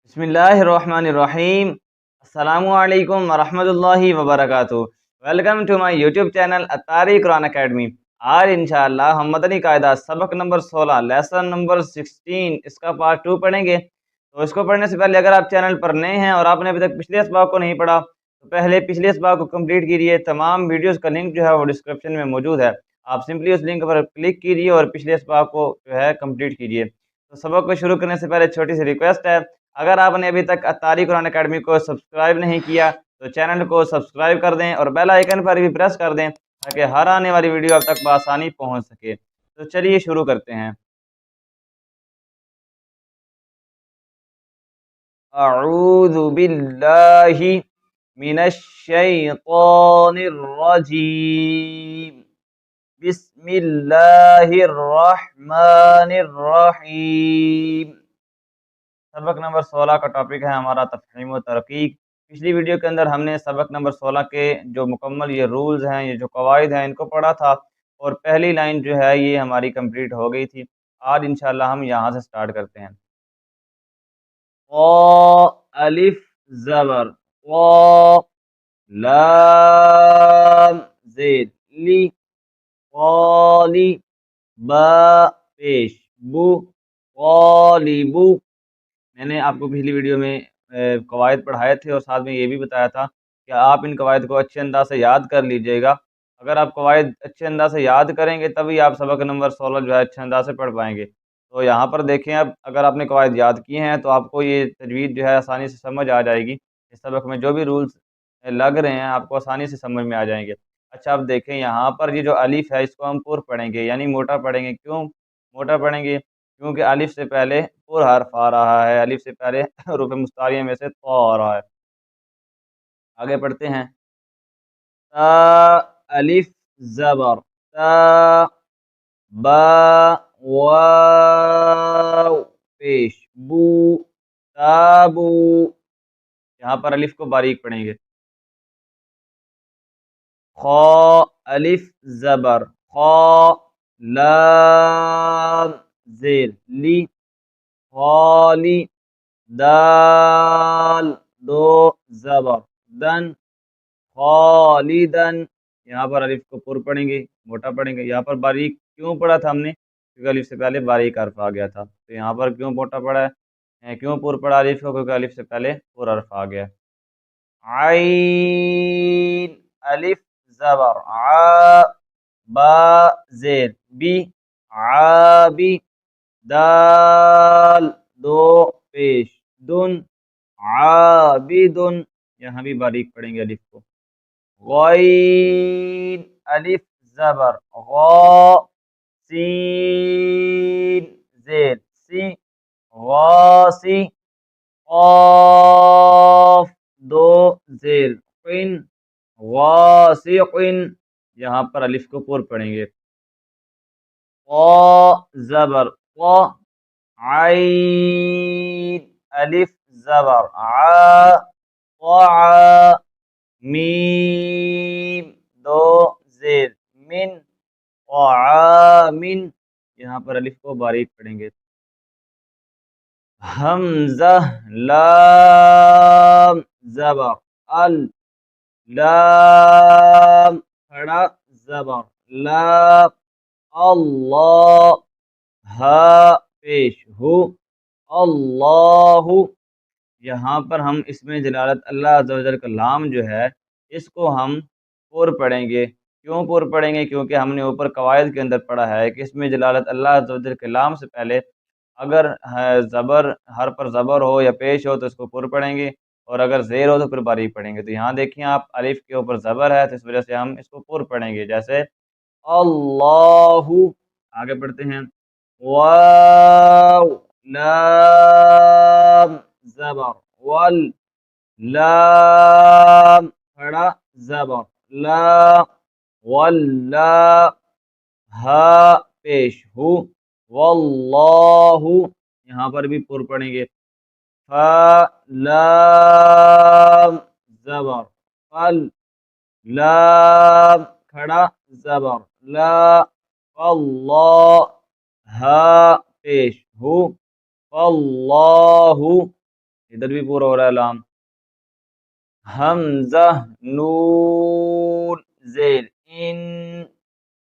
बिस्मिल्लाहिर्रहमानिर्रहीम। अस्सलामु अलैकुम वरहमतुल्लाहि वबरकातुहू। Welcome to my YouTube channel Attari Quran academy. आज इंशाअल्लाह हम मदनी कायदा सबक नंबर 16 लेसन नंबर 16 इसका पार्ट 2 पढ़ेंगे। तो इसको पढ़ने से पहले अगर आप चैनल पर नए हैं और आपने अभी तक पिछले इसबाक को नहीं पढ़ा तो पहले पिछले इसबाक को कंप्लीट कीजिए। तमाम वीडियोस का लिंक जो है वो डिस्क्रिप्शन में मौजूद है। आप सिंपली उस लिंक पर क्लिक कीजिए और पिछले इसबाक को जो है कंप्लीट कीजिए। तो सबक को शुरू करने से पहले छोटी सी रिक्वेस्ट है, अगर आपने अभी तक अत्तारी कुरान अकेडमी को सब्सक्राइब नहीं किया तो चैनल को सब्सक्राइब कर दें और बेल आइकन पर भी प्रेस कर दें ताकि हर आने वाली वीडियो आप तक बआसानी पहुंच सके। तो चलिए शुरू करते हैं। अऊज़ु बिल्लाहि मिनश शैतानिर रजीम। बिस्मिल्लाहिर रहमानिर रहीम। सबक नंबर 16 का टॉपिक है हमारा तफ़हीम व तरकीक। पिछली वीडियो के अंदर हमने सबक नंबर 16 के जो मुकम्मल ये रूल्स हैं, ये जो कवायद हैं, इनको पढ़ा था और पहली लाइन जो है ये हमारी कंप्लीट हो गई थी। आज इंशाल्लाह हम यहाँ से स्टार्ट करते हैं। क़ अलिफ ज़बर क़, लाम ज़ेर ली, क़ाली बा पेश बु, क़ालिबु। मैंने आपको पिछली वीडियो में कवायद पढ़ाए थे और साथ में ये भी बताया था कि आप इन कवायद को अच्छे अंदाज से याद कर लीजिएगा। अगर आप कवायद अच्छे अंदाज से याद करेंगे तभी आप सबक नंबर 16 जो है अच्छे अंदाज से पढ़ पाएंगे। तो यहाँ पर देखें, अब अगर आपने कवायद याद किए हैं तो आपको ये तजवीज़ जो है आसानी से समझ आ जाएगी। इस सबक में जो भी रूल्स लग रहे हैं आपको आसानी से समझ में आ जाएंगे। अच्छा, अब देखें यहाँ पर ये जो अलिफ है इसको हम पुर पढ़ेंगे यानी मोटा पढ़ेंगे। क्यों मोटा पढ़ेंगे? क्योंकि अलिफ से पहले पुर हर्फ आ रहा है, अलिफ से पहले हरूफ मुस्तारिया में से तो आ रहा है। आगे पढ़ते हैं। ता अलिफ ज़बर ता, बा वाव पेश बू, ताबू। यहाँ पर अलिफ को बारीक पढ़ेंगे। खा अलिफ ज़बर खा, लाम ज़ेर ली, खाली, दाल दो ज़बर दन, खालिदन। यहाँ पर अलिफ को पुर पढ़ेंगे, मोटा पढ़ेंगे। यहाँ पर बारीक क्यों पढ़ा था हमने? क्योंकि अलिफ से पहले बारीक हर्फ आ गया था। तो यहाँ पर क्यों मोटा पढ़ा है, क्यों पुर पढ़ा अलिफ को? क्योंकि अलिफ से पहले पुर हर्फ आ गया। आइन अलिफ ज़बर आ, बा ज़ेर बी, आबी, दाल दो पेश दुन, आबिदुन। यहाँ भी बारीक पढ़ेंगे अलिफ को। गैन अलिफ ज़बर गौ, सीन ज़ेर सी, गासी, क़ाफ दो ज़ेर क़िन, गासिक़िन। यहाँ पर अलिफ को पुर पढ़ेंगे। क़ ज़बर क़, आइन अलिफ ज़बर आ, क़आ, मीम दो ज़ेर मिन, क़आमिन। यहाँ पर अलिफ को बारीक पढ़ेंगे। हमज़ा लाम ज़बर अल, लाम खड़ा ज़बर ला, अल्लाह हा पेश हु, अल्लाहु। यहाँ पर हम इसमें जलालत अल्लाह अज़्ज़ा व जल का लाम जो है इसको हम पुर पढ़ेंगे। क्यों पुर पढ़ेंगे? क्योंकि हमने ऊपर कवायद के अंदर पढ़ा है कि इसमें जलालत अल्लाह अज़्ज़ा व जल के लाम से पहले अगर ज़बर हर पर ज़बर हो या पेश हो तो इसको पुर पढ़ेंगे और अगर ज़ेर हो तो फिर बारीक पढ़ेंगे। तो यहाँ देखिए आप, अलिफ के ऊपर ज़बर है तो इस वजह से हम इसको पुर पढ़ेंगे, जैसे अल्लाहु। आगे बढ़ते हैं। वाव लाम ज़बर वल, लाम खड़ा ज़बर ला, वल्ला हा पेश हु, वल्लाहु। यहाँ पर भी पुर पढ़ेंगे। फा लाम ज़बर फल, लाम खड़ा ज़बर ला, अल्लाह हा पेश हु, अल्लाहु। ادھر بھی پورا ہو رہا ہے لام. حمزہ نون زیر ان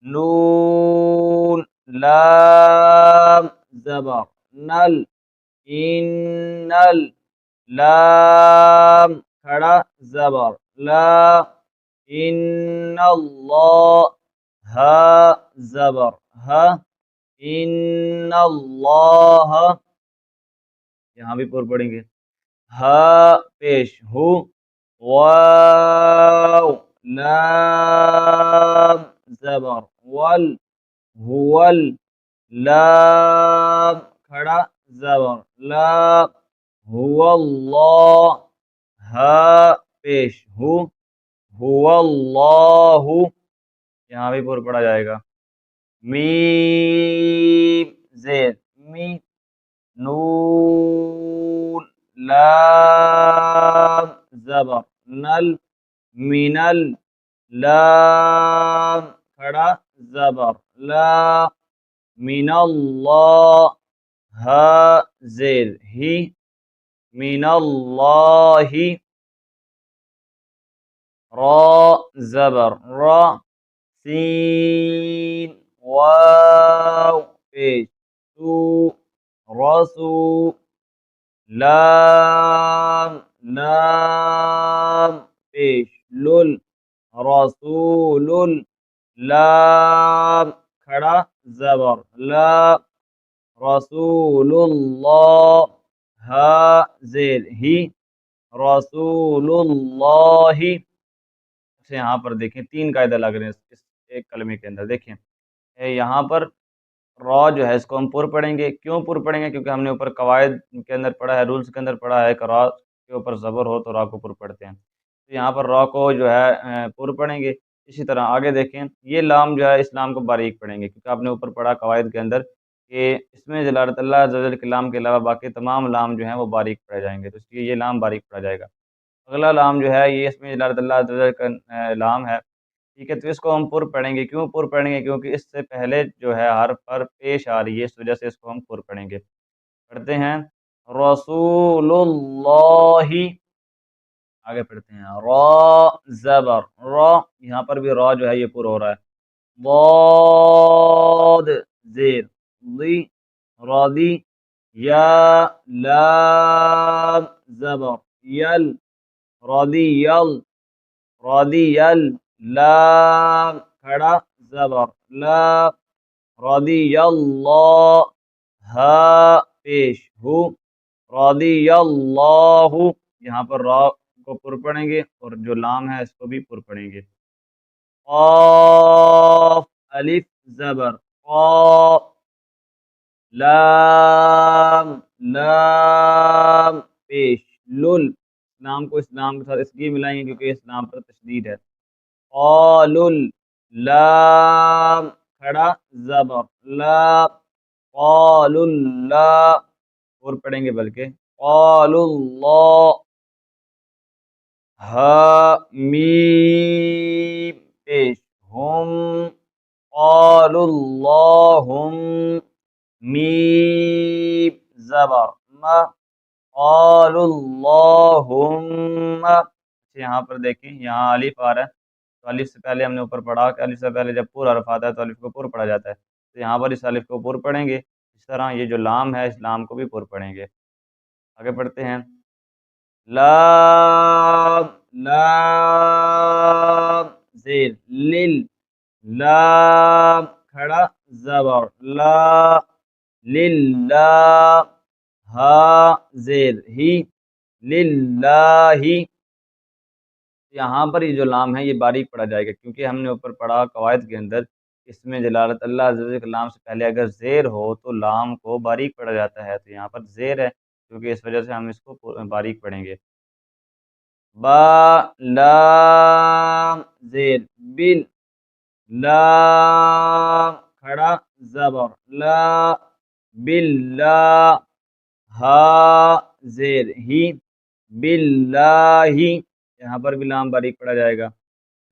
نون لام زبر نل انل لام کھڑا زبر لا ان اللہ ہا زبر ہا ان اللہ یہاں بھی پور پڑیں گے. ہا پیش ہو واو لام زبر ول ہول لام کھڑا زبر لا هو اللہ ہا پیش ہو اللہ یہاں بھی پور پڑا جائے گا. میم زیر می نون لام زبر نل منل لام کھڑا زبر لا من اللہ ہا زیر ہی من اللہ را زبر را سین واو پیش تو رسو لام لام پیش لل رسول لام کھڑا زبر لا رسول اللہ ہا زیر ہی رسول اللہ. یہاں پر دیکھیں تین قاعدہ لگ رہے ہیں اس ایک کلمے کے اندر. دیکھیں یہاں پر را جو ہے اس کو ہم پر پڑھیں گے. کیوں پر پڑھیں گے؟ کیونکہ ہم نے اوپر قواعد کے اندر پڑھا ہے، رولز کے اندر پڑھا ہے کہ را کے اوپر زبر ہو تو را کو پر پڑھتے ہیں. تو یہاں پر را کو جو ہے پر پڑھیں گے. اسی طرح آگے دیکھیں یہ لام جو ہے اس لام کو باریک پڑھیں گے، کیونکہ آپ نے اوپر پڑھا قواعد کے اندر کہ اس میں جلالت اللہ عز و جل کے لام کے علاوہ باقی تمام لام جو ہیں وہ باریک پڑھے جائیں گے، تو اس لیے یہ لام باریک پڑھا جائے گا. اگلا لام جو ہے یہ اس میں جلالت اللہ عز و جل کا لام ہے، ٹھیک ہے. تو اس کو ہم پر پڑھیں گے. کیوں پر پڑھیں گے؟ کیونکہ اس سے پہلے جو ہے حرف پر پیش آ رہی ہے، اس وجہ سے اس کو ہم پر پڑھیں گے. پڑھتے ہیں رسول اللہ، آگے پڑھتے ہیں را زبر را، یہاں پر بھی را جو ہے یہ پر ہو رہا ہے. ضاد زیر ضی رادی یا لام زبر یل رادی یل رادی یل لام کھڑا زبر لا رادی اللہ ہا پیش ہو رادی اللہ. یہاں پر را کو پر پڑھیں گے اور جو لام ہے اس کو بھی پر پڑھیں گے. قاف الف زبر قاف لام لام پیش لل، اسلام کو اسلام کے ساتھ اس لیے ملائیں گے کیونکہ اسلام پر تشدید ہے. قالل لام کھڑا زبر لا قال اللہ اور پڑھیں گے بلکہ قال اللہ ہا میم پیش ہم قال اللہم میم زبر ما قال اللہم. یہاں پر دیکھیں یہاں الف آ رہا ہے، تو الف سے پہلے ہم نے اوپر پڑھا کہ الف سے پہلے جب پر حرف آتا ہے تو الف کو پر پڑھا جاتا ہے. تو یہاں پر اس الف کو پر پڑھیں گے. اس طرح یہ جو لام ہے اس لام کو بھی پر پڑھیں گے. آگے پڑھتے ہیں لام لام زیر لل لام کھڑا زبر لا للہ ہا زیر ہی للہ. یہاں پر یہ جو لام ہے یہ باریک پڑھا جائے گا، کیونکہ ہم نے اوپر پڑھا قواعد کے اندر اس میں جلالت اللہ عز و جل کے لام سے پہلے اگر زیر ہو تو لام کو باریک پڑھا جاتا ہے. تو یہاں پر زیر ہے کیونکہ اس وجہ سے ہم اس کو باریک پڑھیں گے. با لام زیر بل لام کھڑا زبر لا باللہ ہا زیر ہی باللہ. یہاں پر بھی لام باریک پڑھا جائے گا.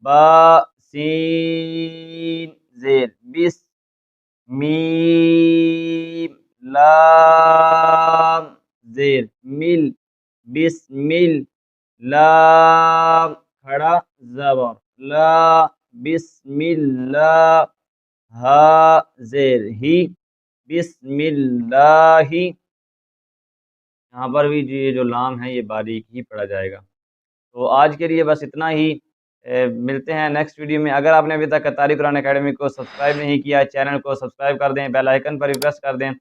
با سین زیر بس میم لام زیر مل बिस्मिल, ला खड़ा ज़बर, ला, बिस्मिल्लाह, हा ज़ेर ही, बिस्मिल्लाही। यहाँ पर भी ये जो लाम है ये बारीक ही पढ़ा जाएगा। तो आज के लिए बस इतना ही। मिलते हैं नेक्स्ट वीडियो में। अगर आपने अभी तक अतारी कुरान अकेडमी को सब्सक्राइब नहीं किया, चैनल को सब्सक्राइब कर दें, बेल आइकन पर भी प्रेस कर दें।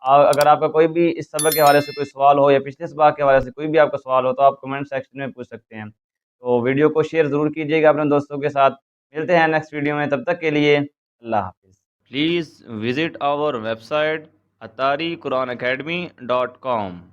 और अगर आपका कोई भी इस सबक के हवाले से कोई सवाल हो या पिछले सबक के हवाले से कोई भी आपका सवाल हो तो आप कमेंट सेक्शन में पूछ सकते हैं। तो वीडियो को शेयर ज़रूर कीजिएगा अपने दोस्तों के साथ। मिलते हैं नेक्स्ट वीडियो में, तब तक के लिए अल्लाह हाफिज़। Please visit our website atariquranacademy.com।